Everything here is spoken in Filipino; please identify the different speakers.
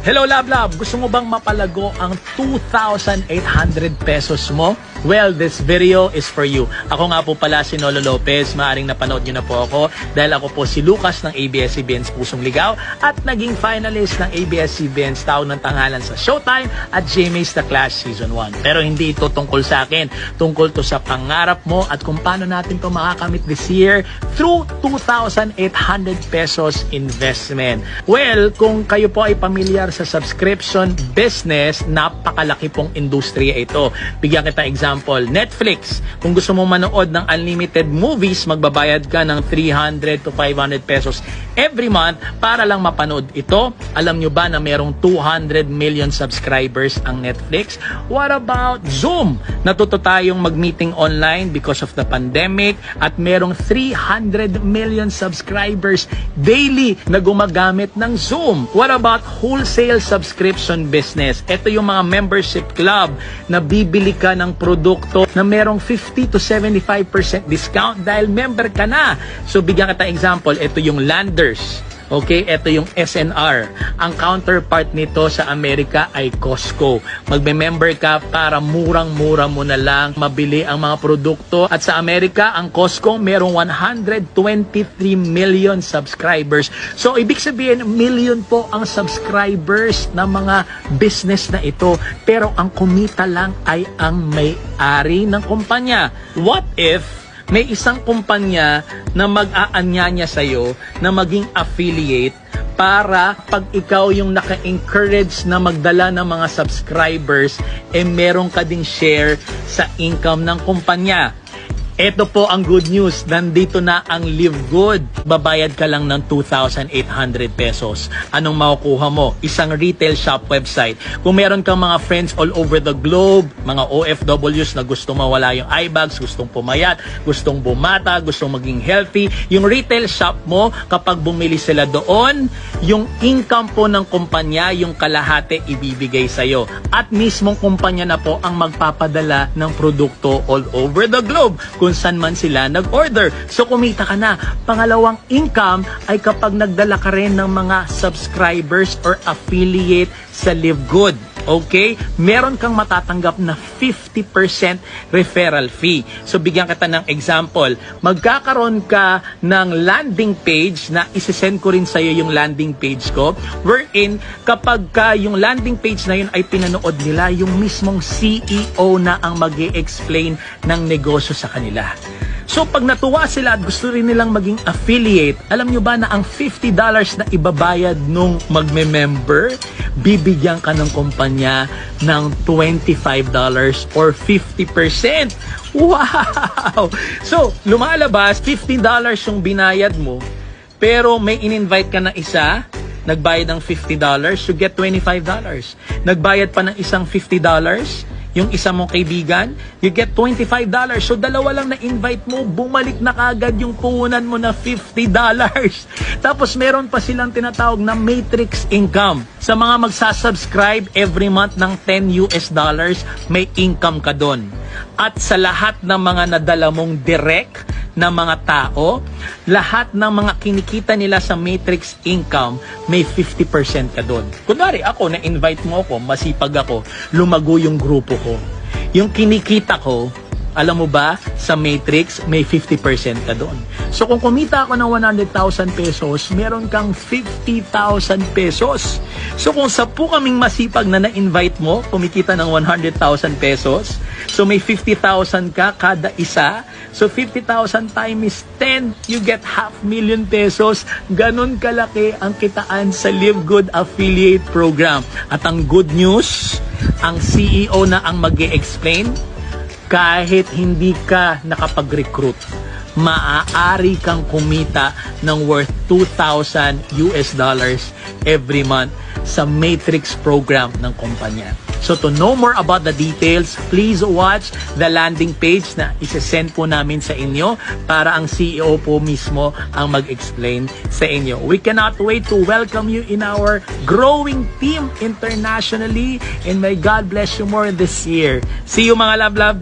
Speaker 1: Hello Love Love! Gusto mo bang mapalago ang 2,800 pesos mo? Well, this video is for you. Ako nga po pala si Nolo Lopez. Maaring napanood nyo na po ako dahil ako po si Lucas ng ABS-CBN's Pusong Ligaw at naging finalist ng ABS-CBN's Tao ng Tanghalan sa Showtime at GMA's The Clash Season 1. Pero hindi ito tungkol sa akin. Tungkol to sa pangarap mo at kung paano natin ito makakamit this year through 2,800 pesos investment. Well, kung kayo po ay pamilyar sa subscription business, napakalaki pong industriya ito. Bigyan kita example, Netflix. Kung gusto mo manood ng unlimited movies, magbabayad ka ng 300 to 500 pesos every month para lang mapanood ito. Alam nyo ba na merong 200 million subscribers ang Netflix? What about Zoom? Natuto tayong mag-meeting online because of the pandemic at merong 300 million subscribers daily na gumagamit ng Zoom. What about wholesale subscription business? Ito yung mga membership club na bibili ka ng produkto na merong 50 to 75% discount dahil member ka na. So bigyan kita example, ito yung Landers. Okay, ito yung SNR. Ang counterpart nito sa Amerika ay Costco. Magme-member ka para murang-mura mo na lang mabili ang mga produkto. At sa Amerika, ang Costco merong 123 million subscribers. So, ibig sabihin, million po ang subscribers ng mga business na ito. Pero ang kumita lang ay ang may-ari ng kumpanya. What if may isang kumpanya na mag-aanyanya sa'yo na maging affiliate para pag ikaw yung naka-encourage na magdala ng mga subscribers, meron ka ding share sa income ng kumpanya. Ito po ang good news. Nandito na ang Live Good. Babayad ka lang ng 2,800 pesos. Anong makukuha mo? Isang retail shop website. Kung meron kang mga friends all over the globe, mga OFWs na gusto mawala yung eye bags, gustong pumayat, gustong bumata, gustong maging healthy, yung retail shop mo, kapag bumili sila doon, yung income po ng kumpanya, yung kalahati ibibigay sa'yo. At mismong kumpanya na po ang magpapadala ng produkto all over the globe kung saan man sila nag-order. So kumita ka na. Pangalawang income ay kapag nagdala ka rin ng mga subscribers or affiliate sa Live Good. Okay? Meron kang matatanggap na 50% referral fee. So bigyan kita ng example. Magkakaroon ka ng landing page na isesend ko rin sa'yo yung landing page ko, wherein kapag yung landing page na yun ay pinanood nila, yung mismong CEO na ang mag-i-explain ng negosyo sa kanila. So pag natuwa sila at gusto rin nilang maging affiliate, alam nyo ba na ang $50 na ibabayad nung magme-member, bibigyan ka ng kumpanya ng $25 or 50%. Wow! So lumalabas, $50 yung binayad mo, pero may in-invite ka na isa, nagbayad ng $50, you get $25. Nagbayad pa ng isang $50, yung isa mong kaibigan, you get $25. So, dalawa lang na-invite mo, bumalik na kagad yung puhunan mo na $50. Tapos, meron pa silang tinatawag na matrix income. Sa mga magsasubscribe every month ng $10, may income ka doon. At sa lahat ng mga nadala mong direct na mga tao, lahat ng mga kinikita nila sa matrix income, may 50% ka doon. Kunwari, ako, na-invite mo ako, masipag ako, lumago yung grupo ko. Yung kinikita ko, alam mo ba, sa matrix, may 50% ka doon. So kung kumita ako ng 100,000 pesos, meron kang 50,000 pesos. So kung 10 kaming masipag na na-invite mo, kumikita ng 100,000 pesos, so may 50,000 ka kada isa. So 50,000 times 10, you get 500,000 pesos. Ganon kalaki ang kitaan sa Live Good Affiliate Program. At ang good news, ang CEO na ang mag-i-explain, kahit hindi ka nakapag-recruit, maaari kang kumita ng worth $2,000 every month sa matrix program ng kumpanya. So to know more about the details, please watch the landing page na isesend po namin sa inyo para ang CEO po mismo ang mag-explain sa inyo. We cannot wait to welcome you in our growing team internationally, and may God bless you more this year. See you mga love-love!